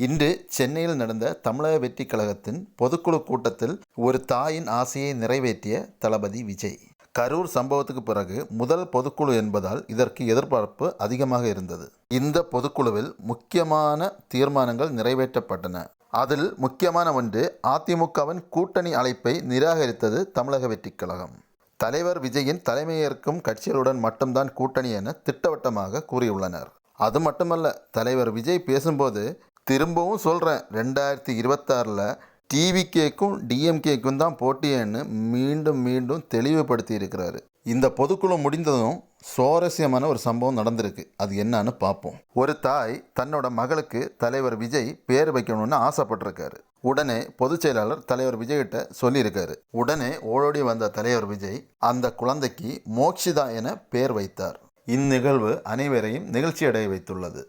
இன்று சென்னையில் நடந்த தமிழக வெற்றி கழகத்தின் பொதுக்குழு கூட்டத்தில் ஒரு தாயின் ஆசையை நிறைவேற்றிய தளபதி விஜய். கரூர் சம்பவத்துக்கு பிறகு முதல் பொதுக்குழு என்பதால் இதற்கு எதிர்பார்ப்பு அதிகமாக இருந்தது. இந்த பொதுக்குழுவில் முக்கியமான தீர்மானங்கள் நிறைவேற்றப்பட்டன. அதில் முக்கியமான ஒன்று, அதிமுகவின் கூட்டணி அழைப்பை நிராகரித்தது தமிழக வெற்றி கழகம். தலைவர் விஜயின் தலைமையேற்கும் கட்சிகளுடன் மட்டும்தான் கூட்டணி என திட்டவட்டமாக கூறியுள்ளனர். அது மட்டுமல்ல, தலைவர் விஜய் பேசும்போது திரும்பவும் சொல்கிறேன், 2026 டிவிகேக்கும் டிஎம்கேக்கும் தான் போட்டியேன்னு மீண்டும் மீண்டும் தெளிவுபடுத்தி இருக்கிறாரு. இந்த பொதுக்குழு முடிந்ததும் சுவாரஸ்யமான ஒரு சம்பவம் நடந்திருக்கு. அது என்னன்னு பார்ப்போம். ஒரு தாய் தன்னோட மகளுக்கு தலைவர் விஜய் பேர் வைக்கணும்னு ஆசைப்பட்டிருக்காரு. உடனே பொதுச் செயலாளர் தலைவர் விஜய்கிட்ட சொல்லியிருக்காரு. உடனே ஓடோடி வந்த தலைவர் விஜய் அந்த குழந்தைக்கு மோக்ஷிதா என பேர் வைத்தார். இந்நிகழ்வு அனைவரையும் நிகழ்ச்சியடைய வைத்துள்ளது.